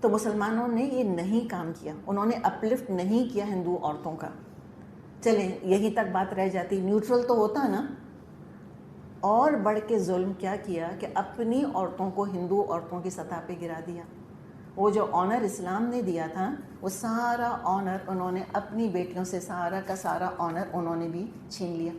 تو مسلمانوں نے یہ نہیں کام کیا، انہوں نے اپلفٹ نہیں کیا ہندو عورتوں کا. چلیں یہیں تک بات رہ جاتی، نیوٹرل تو ہوتا نا. اور بڑھ کے ظلم کیا کیا کہ اپنی عورتوں کو ہندو عورتوں کی سطح پہ گرا دیا. وہ جو آنر اسلام نے دیا تھا وہ سارا آنر انہوں نے اپنی بیٹیوں سے، سارا کا سارا آنر انہوں نے بھی چھین لیا.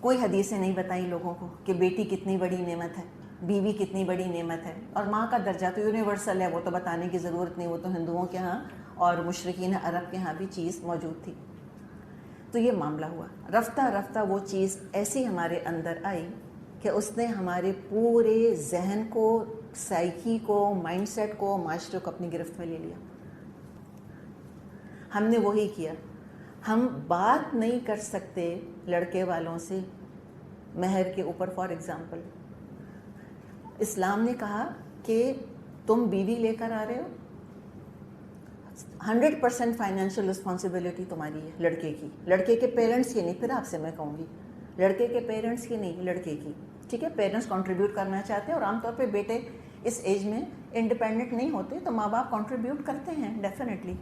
کوئی حدیثیں نہیں بتائیں لوگوں کو کہ بیٹی کتنی بڑی نعمت ہے، بیوی کتنی بڑی نعمت ہے. اور ماں کا درجہ تو یونیورسل ہے، وہ تو بتانے کی ضرورت نہیں، وہ تو ہندوؤں کے ہاں اور مشرکین عرب کے ہاں بھی چیز موجود تھی. تو یہ معاملہ ہوا. رفتہ رفتہ وہ چیز ایسی ہمارے اندر آئی کہ اس نے ہمارے پورے ذہن کو، سائیکی کو، مائنڈ سیٹ کو، معاشرے کو اپنی گرفت میں لے لیا. ہم نے وہی کیا. ہم بات نہیں کر سکتے لڑکے والوں سے مہر کے اوپر. فار ایگزامپل اسلام نے کہا کہ تم بیوی لے کر آ رہے ہو، 100% فائنینشیل رسپانسبلٹی تمہاری ہے لڑکے کی. لڑکے کے پیرنٹس کی نہیں، پھر آپ سے میں کہوں گی لڑکے کے پیرنٹس کی نہیں، لڑکے کی. ٹھیک ہے، پیرنٹس کنٹریبیوٹ کرنا چاہتے ہیں اور عام طور پہ بیٹے اس ایج میں انڈیپینڈنٹ نہیں ہوتے تو ماں باپ کنٹریبیوٹ کرتے ہیں ڈیفینیٹلی.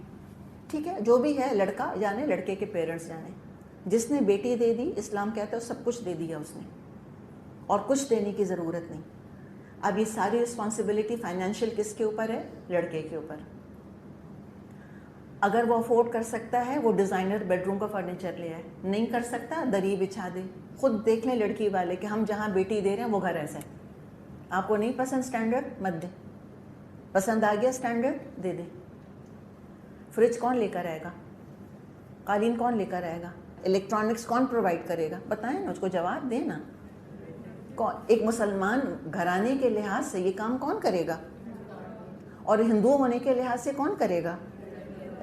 ٹھیک ہے، جو بھی ہے لڑکا جانے، لڑکے کے پیرنٹس جانے. جس نے بیٹی دے دی، اسلام کہتا ہے سب کچھ دے دیا اس نے، اور کچھ دینے کی ضرورت نہیں. اب یہ ساری رسپانسبلٹی فائنینشیل کس کے اوپر ہے؟ لڑکے کے اوپر. اگر وہ افورڈ کر سکتا ہے وہ ڈیزائنر بیڈ روم کا فرنیچر لے آئے، نہیں کر سکتا دری بچھا دے. خود دیکھ لیں لڑکی والے کہ ہم جہاں بیٹی دے رہے ہیں وہ گھر ایسا ہے. آپ کو نہیں پسند اسٹینڈرڈ، مت دیں. پسند آ گیا اسٹینڈرڈ، دے دیں. فریج کون لے کر آئے گا؟ قالین کون لے کر آئے گا؟ الیکٹرانکس کون پرووائڈ کرے گا؟ بتائیں نا، اس کو جواب دیں نا. ایک مسلمان گھرانے کے لحاظ سے یہ کام کون کرے گا؟ اور ہندو ہونے کے لحاظ سے کون کرے گا؟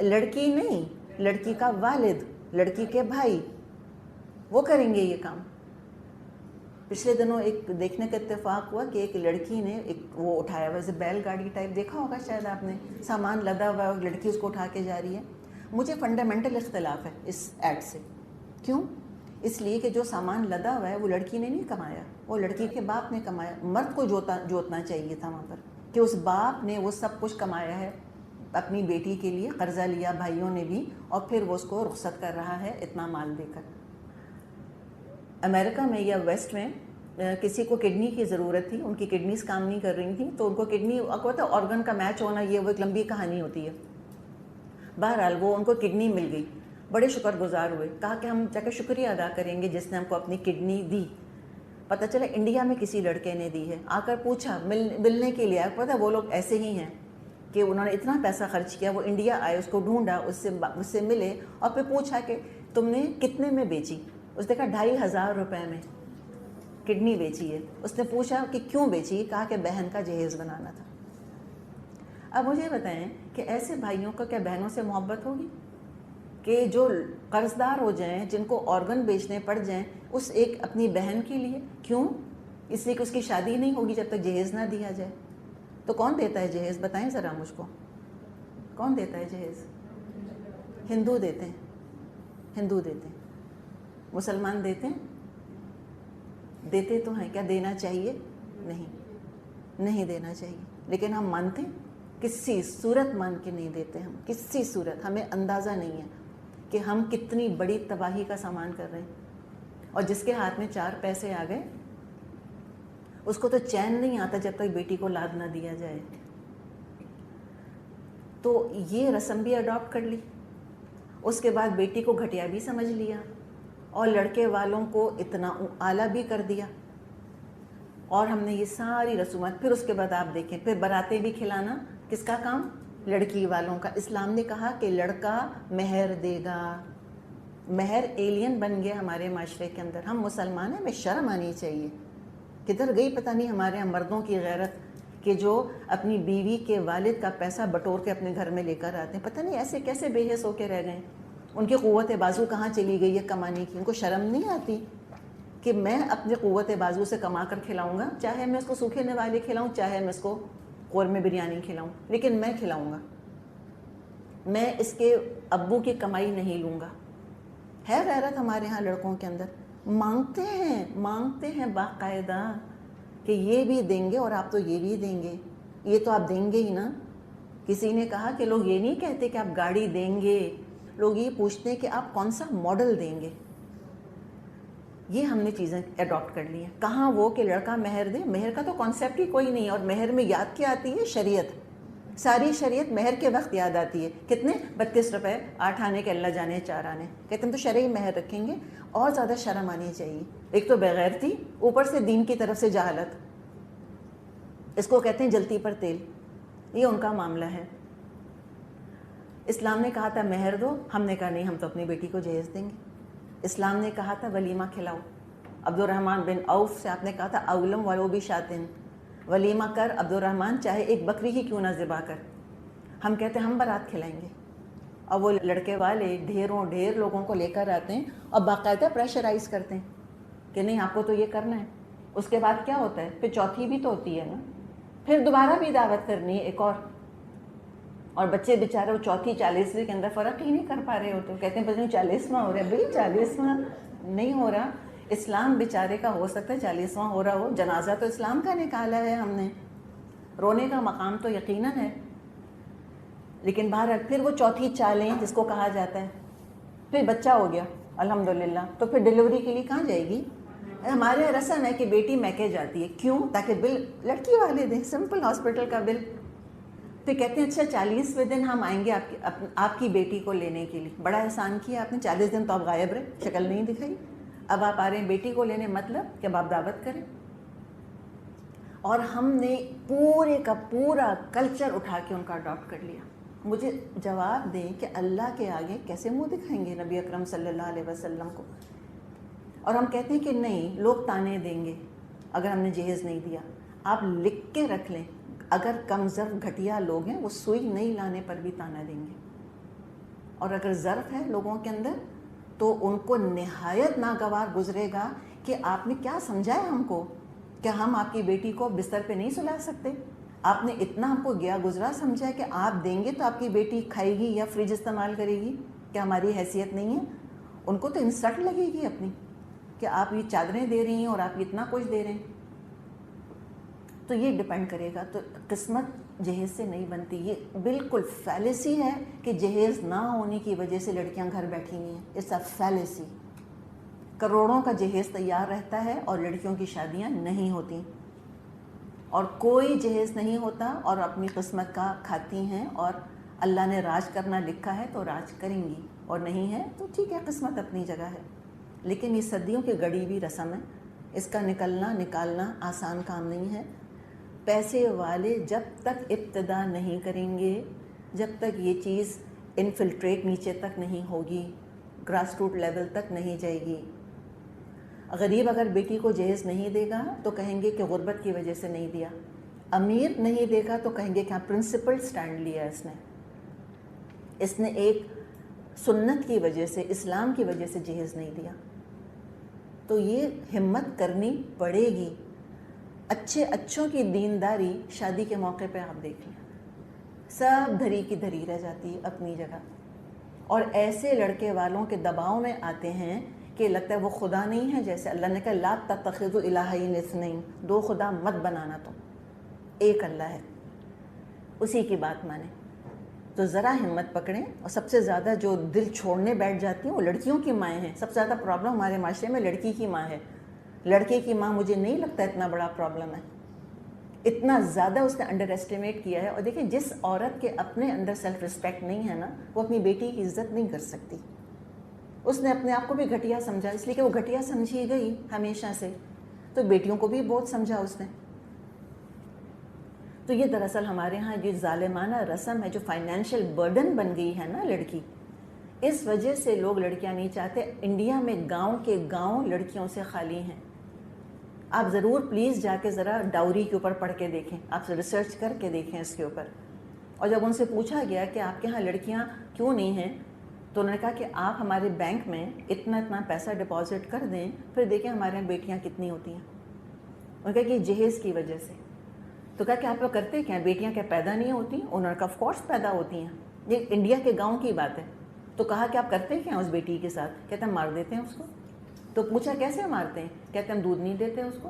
لڑکی نہیں، لڑکی کا والد، لڑکی کے بھائی، وہ کریں گے یہ کام. پچھلے دنوں ایک دیکھنے کا اتفاق ہوا کہ ایک لڑکی نے ایک وہ اٹھایا ہوا، جیسے بیل گاڑی ٹائپ دیکھا ہوگا شاید آپ نے، سامان لدا ہوا ہے اور لڑکی اس کو اٹھا کے جا رہی ہے. مجھے فنڈامنٹل اختلاف ہے اس ایڈ سے. کیوں؟ اس لیے کہ جو سامان لدا ہوا ہے وہ لڑکی نے نہیں کمایا، وہ لڑکی کے باپ نے کمایا. مرد کو جوتنا چاہیے تھا وہاں پر کہ اس باپ نے وہ سب کچھ کمایا ہے اپنی بیٹی کے لیے، قرضہ لیا بھائیوں نے بھی، اور پھر وہ اس کو رخصت کر رہا ہے اتنا مال دے کر. امریکہ میں یا ویسٹ میں کسی کو کڈنی کی ضرورت تھی، ان کی کڈنیز کام نہیں کر رہی تھیں، تو ان کو کڈنی کو پتہ آرگن کا میچ ہونا، یہ وہ ایک لمبی کہانی ہوتی ہے. بہرحال وہ ان کو کڈنی مل گئی، بڑے شکر گزار ہوئے، کہا کہ ہم جا کے شکریہ ادا کریں گے جس نے ہم کو اپنی کڈنی دی. پتہ چلا انڈیا میں کسی لڑکے نے دی ہے. آ کر پوچھا ملنے کے لیے، پتہ وہ لوگ ایسے ہی ہیں کہ انہوں نے اتنا پیسہ خرچ کیا، وہ انڈیا آئے، اس کو ڈھونڈا، اس سے ملے اور پھر پوچھا کہ تم نے کتنے میں بیچی؟ اس نے کہا 2500 روپے میں کڈنی بیچی ہے. اس نے پوچھا کہ کیوں بیچی؟ کہا کہ بہن کا جہیز بنانا تھا. اب مجھے بتائیں کہ ایسے بھائیوں کا کیا بہنوں سے محبت ہوگی کہ جو قرض دار ہو جائیں، جن کو آرگن بیچنے پڑ جائیں اس ایک اپنی بہن کے لیے؟ کیوں؟ اس لیے کہ اس کی شادی نہیں ہوگی جب تک جہیز نہ دیا جائے. تو کون دیتا ہے جہیز؟ بتائیں ذرا مجھ کو، کون دیتا ہے جہیز؟ ہندو دیتے ہیں. ہندو دیتے ہیں. مسلمان دیتے ہیں؟ دیتے تو ہیں. کیا دینا چاہیے؟ نہیں دینا چاہیے. لیکن ہم مانتے ہیں؟ کسی صورت مان کے نہیں دیتے. ہم کسی صورت، ہمیں اندازہ نہیں ہے کہ ہم کتنی بڑی تباہی کا سامان کر رہے ہیں. اور جس کے ہاتھ میں 4 پیسے آ گئے اس کو تو چین نہیں آتا جب تک بیٹی کو لاد نہ دیا جائے. تو یہ رسم بھی اڈاپٹ کر لی. اس کے بعد بیٹی کو گھٹیا بھی سمجھ لیا اور لڑکے والوں کو اتنا اعلیٰ بھی کر دیا. اور ہم نے یہ ساری رسومات، پھر اس کے بعد آپ دیکھیں پھر براتیں بھی کھلانا کس کا کام؟ لڑکی والوں کا. اسلام نے کہا کہ لڑکا مہر دے گا. مہر ایلین بن گیا ہمارے معاشرے کے اندر. ہم مسلمان ہیں، ہمیں شرم آنی چاہیے. کدھر گئی پتہ نہیں ہمارے یہاں مردوں کی غیرت کہ جو اپنی بیوی کے والد کا پیسہ بٹور کے اپنے گھر میں لے کر آتے ہیں. پتہ نہیں ایسے کیسے بے حس ہو کے رہ گئے. ان کی قوت بازو کہاں چلی گئی ہے کمانے کی؟ ان کو شرم نہیں آتی کہ میں اپنی قوت بازو سے کما کر کھلاؤں گا، چاہے میں اس کو سوکھے نوالے کھلاؤں، چاہے میں اس کو قورمے بریانی کھلاؤں، لیکن میں کھلاؤں گا. میں اس کے ابو کی کمائی نہیں لوں گا. ہے غیرت ہمارے ہاں لڑکوں کے اندر. مانگتے ہیں باقاعدہ کہ یہ بھی دیں گے اور آپ تو یہ بھی دیں گے. یہ تو آپ دیں گے ہی نا. کسی نے کہا کہ لوگ یہ نہیں کہتے کہ آپ گاڑی دیں گے, لوگ یہ پوچھتے ہیں کہ آپ کون سا ماڈل دیں گے. یہ ہم نے چیزیں اڈاپٹ کر لی ہیں. کہاں وہ کہ لڑکا مہر دے, مہر کا تو کانسیپٹ ہی کوئی نہیں. اور مہر میں یاد کیا آتی ہے؟ شریعت. ساری شریعت مہر کے وقت یاد آتی ہے. کتنے؟ 32 روپے, 8 آنے کے اللہ جانے 4 آنے. کہتے ہیں تو شرعی مہر رکھیں گے. اور زیادہ شرم آنی چاہیے. ایک تو بغیرتی, اوپر سے دین کی طرف سے جہالت. اس کو کہتے ہیں جلتی پر تیل. یہ ان کا معاملہ ہے. اسلام نے کہا تھا مہر دو, ہم نے کہا نہیں, ہم تو اپنی بیٹی کو جہیز دیں گے. اسلام نے کہا تھا ولیمہ کھلاؤ. عبد الرحمن بن عوف سے آپ نے کہا تھا اولم ولو بھی شاتن, ولیمہ کر عبد الرحمن, چاہے ایک بکری ہی کیوں نہ ذبح کر. ہم کہتے ہیں ہم بارات کھلائیں گے. اور وہ لڑکے والے ڈھیر لوگوں کو لے کر آتے ہیں اور باقاعدہ پریشرائز کرتے ہیں کہ نہیں آپ کو تو یہ کرنا ہے. اس کے بعد کیا ہوتا ہے؟ پھر چوتھی بھی تو ہوتی ہے نا, پھر دوبارہ بھی دعوت کرنی ہے ایک اور بچے بیچارے وہ چوتھی 40ویں کے اندر فرق ہی نہیں کر پا رہے ہوتے. کہتے ہیں بس 40واں ہو رہا ہے. بھائی 40واں نہیں ہو رہا. اسلام بیچارے کا ہو سکتا ہے 40واں ہو رہا ہو, جنازہ تو اسلام کا نکالا ہے ہم نے, رونے کا مقام تو یقیناً ہے. لیکن بہرحال پھر وہ چوتھی چالیں جس کو کہا جاتا ہے, پھر بچہ ہو گیا الحمدللہ, تو پھر ڈیلیوری کے لیے کہاں جائے گی؟ ہمارے یہاں رسم ہے کہ بیٹی میکے جاتی ہے. کیوں؟ تاکہ بل لڑکی والے دیں, سمپل ہاسپٹل کا بل. پھر کہتے ہیں اچھا 40ویں دن ہم آئیں گے آپ کی بیٹی کو لینے کے لیے. بڑا احسان کیا آپ نے, 40 دن تو آپ غائب رہے, شکل نہیں دکھائی. اب آپ آ رہے ہیں بیٹی کو لینے, مطلب کہ اب آپ دعوت کریں. اور ہم نے پورے کا پورا کلچر اٹھا کے ان کا اڈاپٹ کر لیا. مجھے جواب دیں کہ اللہ کے آگے کیسے منہ دکھائیں گے نبی اکرم صلی اللہ علیہ وسلم کو؟ اور ہم کہتے ہیں کہ نہیں, لوگ تانے دیں گے اگر ہم نے جہیز نہیں دیا. آپ لکھ کے رکھ لیں, اگر کم ظرف گھٹیا لوگ ہیں وہ سوئی نہیں لانے پر بھی تانا دیں گے. اور اگر ظرف ہے لوگوں کے اندر تو ان کو نہایت ناگوار گزرے گا کہ آپ نے کیا سمجھا ہے ہم کو, کہ ہم آپ کی بیٹی کو بستر پہ نہیں سلا سکتے. آپ نے اتنا ہم کو گیا گزرا سمجھا ہے کہ آپ دیں گے تو آپ کی بیٹی کھائے گی یا فریج استعمال کرے گی, کہ ہماری حیثیت نہیں ہے. ان کو تو انسلٹ لگے گی اپنی کہ آپ یہ چادریں دے رہی ہیں اور آپ اتنا کچھ دے رہے ہیں. تو یہ ڈپینڈ کرے گا. تو قسمت جہیز سے نہیں بنتی. یہ بالکل فیلیسی ہے کہ جہیز نہ ہونے کی وجہ سے لڑکیاں گھر بیٹھی ہوئی ہیں. It's a fallacy. کروڑوں کا جہیز تیار رہتا ہے اور لڑکیوں کی شادیاں نہیں ہوتی, اور کوئی جہیز نہیں ہوتا اور اپنی قسمت کا کھاتی ہیں. اور اللہ نے راج کرنا لکھا ہے تو راج کریں گی, اور نہیں ہے تو ٹھیک ہے, قسمت اپنی جگہ ہے. لیکن یہ صدیوں کی گڑی ہوئی رسم ہے, اس کا نکالنا آسان کام نہیں ہے. پیسے والے جب تک ابتدا نہیں کریں گے, جب تک یہ چیز انفلٹریٹ نیچے تک نہیں ہوگی, گراس روٹ لیول تک نہیں جائے گی. غریب اگر بیٹی کو جہیز نہیں دے گا تو کہیں گے کہ غربت کی وجہ سے نہیں دیا. امیر نہیں دے گا تو کہیں گے کہ ہاں پرنسپل سٹینڈ لیا اس نے ایک سنت کی وجہ سے, اسلام کی وجہ سے جہیز نہیں دیا. تو یہ ہمت کرنی پڑے گی. اچھوں کی دینداری شادی کے موقع پہ آپ دیکھ لیں, سب دھری کی دھری رہ جاتی ہے اپنی جگہ. اور ایسے لڑکے والوں کے دباؤ میں آتے ہیں کہ لگتا ہے وہ خدا نہیں ہے. جیسے اللہ نے کہا لا تتخذوا الہین اثنین, 2 خدا مت بنانا, تم ایک اللہ ہے, اسی کی بات مانیں. تو ذرا ہمت پکڑیں. اور سب سے زیادہ جو دل چھوڑنے بیٹھ جاتی ہیں وہ لڑکیوں کی مائیں ہیں. سب سے زیادہ پرابلم ہمارے معاشرے میں لڑکی کی ماں ہے. لڑکے کی ماں مجھے نہیں لگتا اتنا بڑا پرابلم ہے. اتنا زیادہ اس نے انڈر ایسٹیمیٹ کیا ہے. اور دیکھیں, جس عورت کے اپنے اندر سیلف رسپیکٹ نہیں ہے نا, وہ اپنی بیٹی کی عزت نہیں کر سکتی. اس نے اپنے آپ کو بھی گھٹیا سمجھا, اس لیے کہ وہ گھٹیا سمجھی گئی ہمیشہ سے, تو بیٹیوں کو بھی بہت سمجھا اس نے. تو یہ دراصل ہمارے ہاں جو ظالمانہ رسم ہے, جو فائنینشیل برڈن بن گئی ہے نا لڑکی, اس وجہ سے لوگ لڑکیاں نہیں چاہتے. انڈیا میں گاؤں کے گاؤں لڑکیوں سے خالی ہیں. آپ ضرور پلیز جا کے ذرا ڈاوری کے اوپر پڑھ کے دیکھیں, آپ ریسرچ کر کے دیکھیں اس کے اوپر. اور جب ان سے پوچھا گیا کہ آپ کے ہاں لڑکیاں کیوں نہیں ہیں, تو انہوں نے کہا کہ آپ ہمارے بینک میں اتنا پیسہ ڈپازٹ کر دیں, پھر دیکھیں ہمارے یہاں بیٹیاں کتنی ہوتی ہیں. انہوں نے کہا کہ جہیز کی وجہ سے. تو کہا کہ آپ لوگ کرتے کیا, بیٹیاں کیا پیدا نہیں ہوتی؟ انہوں نے کہا آف کورس پیدا ہوتی ہیں, یہ انڈیا کے گاؤں کی بات ہے. تو کہا کہ آپ کرتے کیا اس بیٹی کے ساتھ؟ کہتے ہیں ہم مار دیتے ہیں اس کو. تو پوچھا کیسے مارتے ہیں؟ کہتے ہیں ہم دودھ نہیں دیتے اس کو,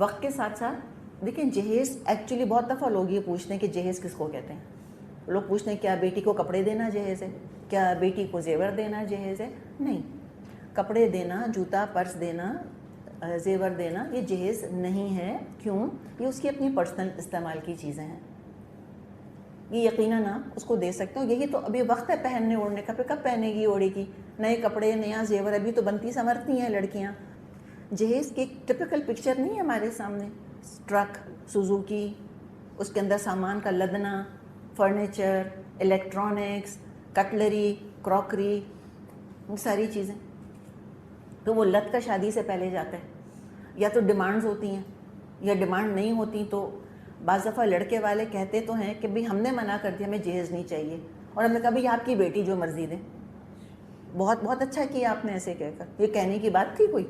وقت کے ساتھ ساتھ دیکھیں جہیز ایکچولی بہت دفعہ لوگ یہ پوچھتے ہیں کہ جہیز کس کو کہتے ہیں. لوگ پوچھتے ہیں کیا بیٹی کو کپڑے دینا جہیز ہے, کیا بیٹی کو زیور دینا جہیز ہے؟ نہیں, کپڑے دینا, جوتا, پرس دینا, زیور دینا یہ جہیز نہیں ہے. کیوں؟ یہ اس کی اپنی پرسنل استعمال کی چیزیں ہیں. یہ یقیناً آپ اس کو دے سکتے ہو. یہی تو ابھی وقت ہے پہننے اوڑھنے کا, پھر کب پہنے گی اوڑھے گی نئے کپڑے, نیا زیور؟ ابھی تو بنتی سنورتی ہیں لڑکیاں. جہیز کی ایک ٹپیکل پکچر نہیں ہے ہمارے سامنے, ٹرک سوزوکی, اس کے اندر سامان کا لدنا, فرنیچر, الیکٹرانکس, کٹلری, کراکری, ساری چیزیں. تو وہ لت کا شادی سے پہلے جاتا ہے. یا تو ڈیمانڈز ہوتی ہیں, یا ڈیمانڈ نہیں ہوتی تو بعض دفعہ لڑکے والے کہتے تو ہیں کہ بھئی ہم نے منع کر دیا, ہمیں جہیز نہیں چاہیے, اور ہم نے کہا بھئی آپ کی بیٹی جو مرضی دے. بہت بہت اچھا کیا آپ نے ایسے کہہ کر. یہ کہنے کی بات تھی کوئی؟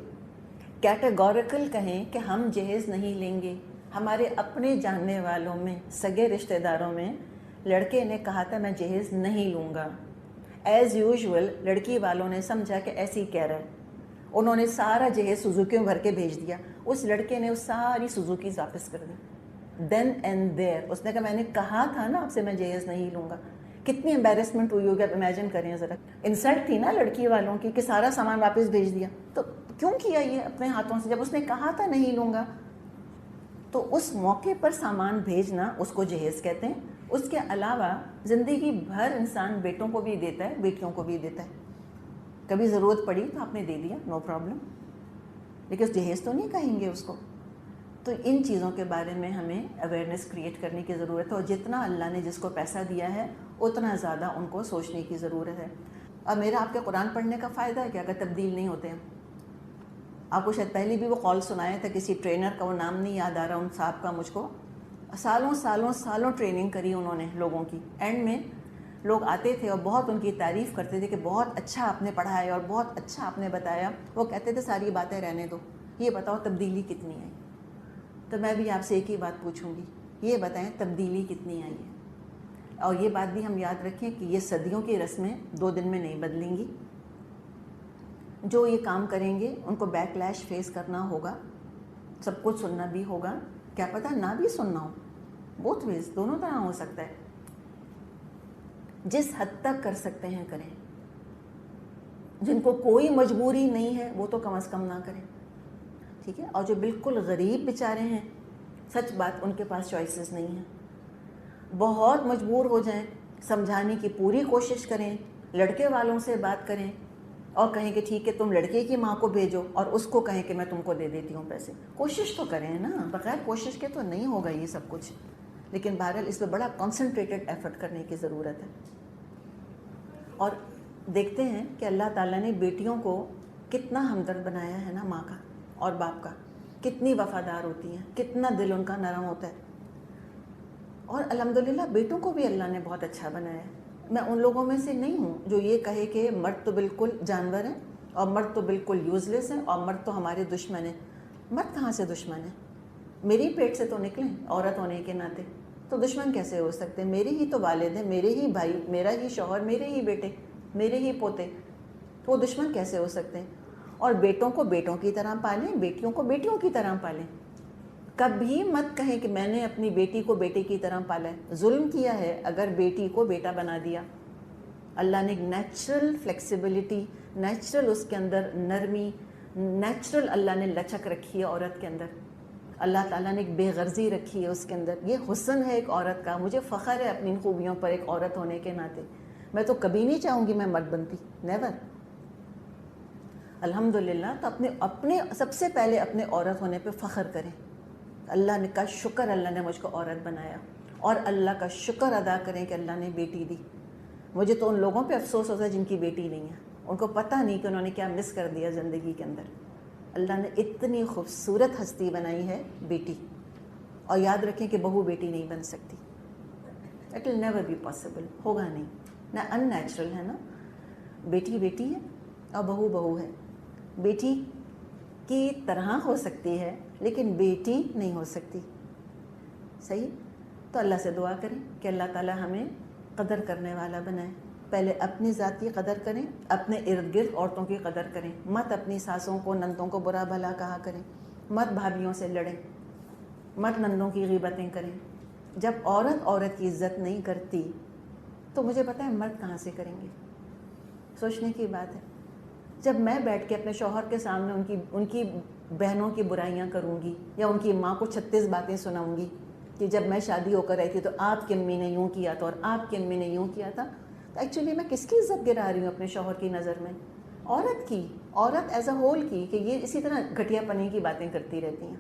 کیٹیگوریکل کہیں کہ ہم جہیز نہیں لیں گے. ہمارے اپنے جاننے والوں میں, سگے رشتہ داروں میں لڑکے نے کہا تھا میں جہیز نہیں لوں گا. ایز یوزول لڑکی والوں نے سمجھا کہ ایسے ہی کہہ رہا ہے, انہوں نے سارا جہیز سوزوکی میں بھر کے بھیج دیا. اس لڑکے نے اس ساری سوزوکی واپس کر دی. دین اینڈ دیر اس نے کہا میں نے کہا تھا نا آپ سے میں جہیز نہیں لوں گا. کتنی امبیرسمنٹ ہوئی ہوگی, آپ امیجن کریں ذرا. انسلٹ تھی نا لڑکی والوں کی کہ سارا سامان واپس بھیج دیا. تو کیوں کیا یہ اپنے ہاتھوں سے, جب اس نے کہا تھا نہیں لوں گا؟ تو اس موقع پر سامان بھیجنا اس کو جہیز کہتے ہیں. اس کے علاوہ زندگی بھر انسان بیٹوں کو بھی دیتا ہے, بیٹیوں کو بھی دیتا ہے. کبھی ضرورت پڑی تو آپ نے دے دیا, نو پرابلم, لیکن جہیز تو نہیں کہیں گے اس کو. تو ان چیزوں کے بارے میں ہمیں اویئرنیس کریٹ کرنے کی ضرورت ہے, اور جتنا اللہ نے جس کو پیسہ دیا ہے اتنا زیادہ ان کو سوچنے کی ضرورت ہے. اب میرا آپ کے قرآن پڑھنے کا فائدہ ہے کہ اگر تبدیل نہیں ہوتے ہیں. آپ کو شاید پہلے بھی وہ قول سنایا تھا کسی ٹرینر کا, وہ نام نہیں یاد آ رہا ان صاحب کا مجھ کو. سالوں سالوں سالوں ٹریننگ کری انہوں نے لوگوں کی. اینڈ میں لوگ آتے تھے اور بہت ان کی تعریف کرتے تھے کہ بہت اچھا آپ نے پڑھایا اور بہت اچھا آپ نے بتایا. وہ کہتے تھے ساری باتیں رہنے دو, یہ بتاؤ تبدیلی کتنی آئی. تو میں بھی آپ سے ایک ہی بات پوچھوں گی, یہ بتائیں تبدیلی کتنی آئی ہے. اور یہ بات بھی ہم یاد رکھیں کہ یہ صدیوں کی رسمیں 2 دن میں نہیں بدلیں گی. جو یہ کام کریں گے ان کو بیک لیش فیس کرنا ہوگا, سب کچھ سننا بھی ہوگا, کیا پتہ نہ بھی سننا ہو. بوتھ ویز, دونوں طرح ہو سکتا ہے. جس حد تک کر سکتے ہیں کریں. جن کو کوئی مجبوری نہیں ہے وہ تو کم از کم نہ کریں, ٹھیک ہے. اور جو بالکل غریب بیچارے ہیں, سچ بات ان کے پاس چوائسیز نہیں ہیں. بہت مجبور ہو جائیں, سمجھانے کی پوری کوشش کریں, لڑکے والوں سے بات کریں اور کہیں کہ ٹھیک ہے تم لڑکے کی ماں کو بھیجو, اور اس کو کہیں کہ میں تم کو دے دیتی ہوں پیسے. کوشش تو کریں نا, بغیر کوشش کے تو نہیں ہوگا یہ سب کچھ. لیکن بہرحال اس پہ بڑا کانسنٹریٹڈ ایفرٹ کرنے کی ضرورت ہے. اور دیکھتے ہیں کہ اللہ تعالیٰ نے بیٹیوں کو کتنا ہمدرد بنایا ہے نا, ماں کا اور باپ کا. کتنی وفادار ہوتی ہیں, کتنا دل ان کا نرم ہوتا ہے. اور الحمدللہ بیٹوں کو بھی اللہ نے بہت اچھا بنایا ہے. میں ان لوگوں میں سے نہیں ہوں جو یہ کہے کہ مرد تو بالکل جانور ہیں اور مرد تو بالکل یوز لیس ہیں اور مرد تو ہمارے دشمن ہیں. مرد کہاں سے دشمن ہیں؟ میری پیٹ سے تو نکلیں عورت ہونے کے ناطے, تو دشمن کیسے ہو سکتے ہیں؟ میرے ہی تو والد ہیں, میرے ہی بھائی, میرا ہی شوہر, میرے ہی بیٹے, میرے ہی پوتے, تو وہ دشمن کیسے ہو سکتے ہیں؟ اور بیٹوں کو بیٹوں کی طرح پالیں, بیٹیوں کو بیٹیوں کی طرح پالیں. کبھی مت کہیں کہ میں نے اپنی بیٹی کو بیٹے کی طرح پالا ہے. ظلم کیا ہے اگر بیٹی کو بیٹا بنا دیا. اللہ نے ایک نیچرل فلیکسیبلٹی, نیچرل اس کے اندر نرمی, نیچرل اللہ نے لچک رکھی ہے عورت کے اندر. اللہ تعالیٰ نے ایک بے غرضی رکھی ہے اس کے اندر. یہ حسن ہے ایک عورت کا. مجھے فخر ہے اپنی خوبیوں پر ایک عورت ہونے کے ناطے. میں تو کبھی نہیں چاہوں گی میں مرد بنتی, نیور. الحمدللہ. تو اپنے سب سے پہلے اپنے عورت ہونے پہ فخر کریں. اللہ نے کا شکر اللہ نے مجھ کو عورت بنایا, اور اللہ کا شکر ادا کریں کہ اللہ نے بیٹی دی. مجھے تو ان لوگوں پہ افسوس ہوتا ہے جن کی بیٹی نہیں ہے. ان کو پتہ نہیں کہ انہوں نے کیا مس کر دیا زندگی کے اندر. اللہ نے اتنی خوبصورت ہستی بنائی ہے بیٹی. اور یاد رکھیں کہ بہو بیٹی نہیں بن سکتی. It will never be possible, ہوگا نہیں. نہ ان نیچرل ہے نا. بیٹی بیٹی ہے اور بہو بہو ہے. بیٹی کی طرح ہو سکتی ہے لیکن بیٹی نہیں ہو سکتی. صحیح. تو اللہ سے دعا کریں کہ اللہ تعالیٰ ہمیں قدر کرنے والا بنائے. پہلے اپنی ذات کی قدر کریں, اپنے ارد گرد عورتوں کی قدر کریں. مت اپنی ساسوں کو, نندوں کو برا بھلا کہا کریں. مت بھابھیوں سے لڑیں. مرد نندوں کی غیبتیں کریں. جب عورت کی عزت نہیں کرتی تو مجھے پتہ ہے مرد کہاں سے کریں گے. سوچنے کی بات ہے. جب میں بیٹھ کے اپنے شوہر کے سامنے ان کی بہنوں کی برائیاں کروں گی یا ان کی ماں کو 36 باتیں سناؤں گی کہ جب میں شادی ہو کر آئی تھی تو آپ کی امی نے یوں کیا تھا اور آپ کی امی نے یوں کیا تھا, تو ایکچولی میں کس کی عزت گرا رہی ہوں اپنے شوہر کی نظر میں؟ عورت کی, عورت ایز اے ہول کی, کہ یہ اسی طرح گھٹیا پنی کی باتیں کرتی رہتی ہیں.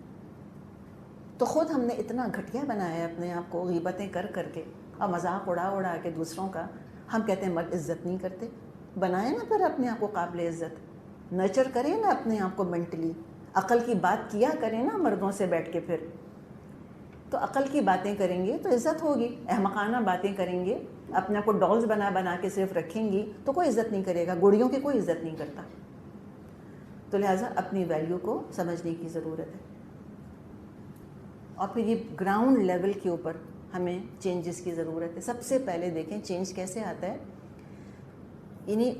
تو خود ہم نے اتنا گھٹیا بنایا ہے اپنے آپ کو غیبتیں کر کر کے اور مذاق اڑا کے دوسروں کا. ہم کہتے ہیں مرد عزت نہیں کرتے. بنائیں نا پھر اپنے آپ کو قابل عزت, نرچر کریں نا اپنے آپ کو مینٹلی, عقل کی بات کیا کریں نا مردوں سے بیٹھ کے. پھر تو عقل کی باتیں کریں گے تو عزت ہوگی. احمقانہ باتیں کریں گے, اپنے آپ کو ڈالز بنا کے صرف رکھیں گی تو کوئی عزت نہیں کرے گا. گڑیوں کی کوئی عزت نہیں کرتا. تو لہٰذا اپنی ویلیو کو سمجھنے کی ضرورت ہے. اور پھر یہ گراؤنڈ لیول کے اوپر ہمیں چینجز کی ضرورت ہے. سب سے پہلے دیکھیں چینج کیسے آتا ہے, یعنی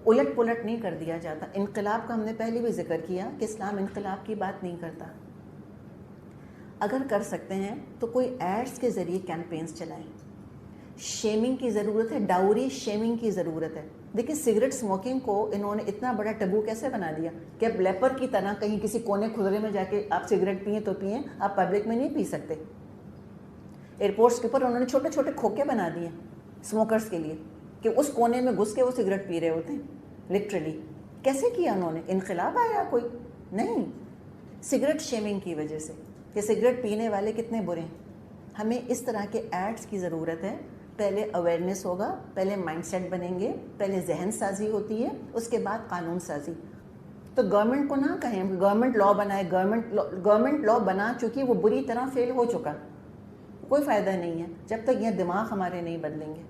الٹ پلٹ نہیں کر دیا جاتا. انقلاب کا ہم نے پہلے بھی ذکر کیا کہ اسلام انقلاب کی بات نہیں کرتا. اگر کر سکتے ہیں تو کوئی ایڈز کے ذریعے کیمپینز چلائیں. شیمنگ کی ضرورت ہے, ڈاوری شیمنگ کی ضرورت ہے. دیکھیں سگریٹ اسموکنگ کو انہوں نے اتنا بڑا ٹبو کیسے بنا دیا کہ اب لیپر کی طرح کہیں کسی کونے کھدرے میں جا کے آپ سگریٹ پئیں تو پئیں, آپ پبلک میں نہیں پی سکتے. ایئرپورٹس کے اوپر انہوں نے چھوٹے چھوٹے کھوکے بنا دیے اسموکرس کے لیے کہ اس کونے میں گھس کے وہ سگریٹ پی رہے ہوتے ہیں. لٹرلی کیسے کیا انہوں نے؟ انقلاب آیا کوئی نہیں, سگریٹ شیمنگ کی وجہ سے کہ سگریٹ پینے والے کتنے برے ہیں. ہمیں اس طرح کے ایڈز کی ضرورت ہے. پہلے اویئرنیس ہوگا, پہلے مائنڈ سیٹ بنیں گے, پہلے ذہن سازی ہوتی ہے, اس کے بعد قانون سازی. تو گورنمنٹ کو نہ کہیں گورنمنٹ لا بنائے, گورنمنٹ لا بنا چکی وہ بری طرح فیل ہو چکا, کوئی فائدہ نہیں ہے جب تک یہ دماغ ہمارے نہیں بدلیں گے.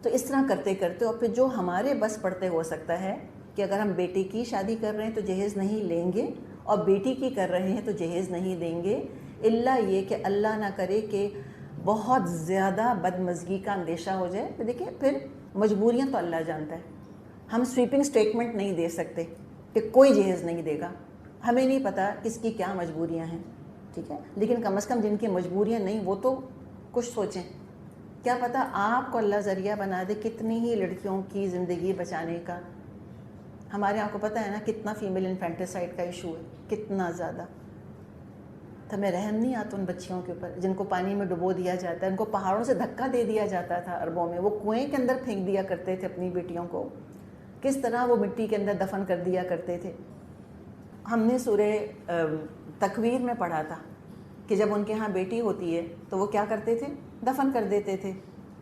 تو اس طرح کرتے کرتے اور پھر جو ہمارے بس پڑتے ہو سکتا ہے کہ اگر ہم بیٹے کی شادی کر رہے ہیں تو جہیز نہیں لیں گے, اور بیٹی کی کر رہے ہیں تو جہیز نہیں دیں گے, الا یہ کہ اللہ نہ کرے کہ بہت زیادہ بدمزگی کا اندیشہ ہو جائے. تو دیکھیں پھر مجبوریاں تو اللہ جانتا ہے. ہم سویپنگ سٹیٹمنٹ نہیں دے سکتے کہ کوئی جہیز نہیں دے گا. ہمیں نہیں پتہ کس کی کیا مجبوریاں ہیں, ٹھیک ہے, لیکن کم از کم جن کی مجبوریاں نہیں وہ تو کچھ سوچیں. کیا پتہ آپ کو اللہ ذریعہ بنا دے کتنی ہی لڑکیوں کی زندگی بچانے کا. ہمارے آپ کو پتہ ہے نا کتنا فیمیل انفینٹیسائڈ کا ایشو ہے, کتنا زیادہ. تو ہمیں رحم نہیں آتا ان بچیوں کے اوپر جن کو پانی میں ڈبو دیا جاتا ہے, ان کو پہاڑوں سے دھکا دے دیا جاتا تھا عربوں میں, وہ کنویں کے اندر پھینک دیا کرتے تھے اپنی بیٹیوں کو, کس طرح وہ مٹی کے اندر دفن کر دیا کرتے تھے. ہم نے سورہ تکویر میں پڑھا تھا کہ جب ان کے ہاں بیٹی ہوتی ہے تو وہ کیا کرتے تھے, دفن کر دیتے تھے.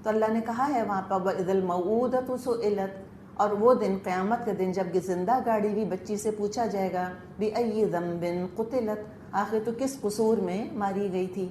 تو اللہ نے کہا ہے وہاں پر وَإِذَا الْمَوْءُودَةُ سُئِلَتْ, اور وہ دن قیامت کے دن جب زندہ گاڑی ہوئی بچی سے پوچھا جائے گا بِأَيِّ ذَنبٍ قُتِلَتْ, آخر تو کس قصور میں ماری گئی تھی.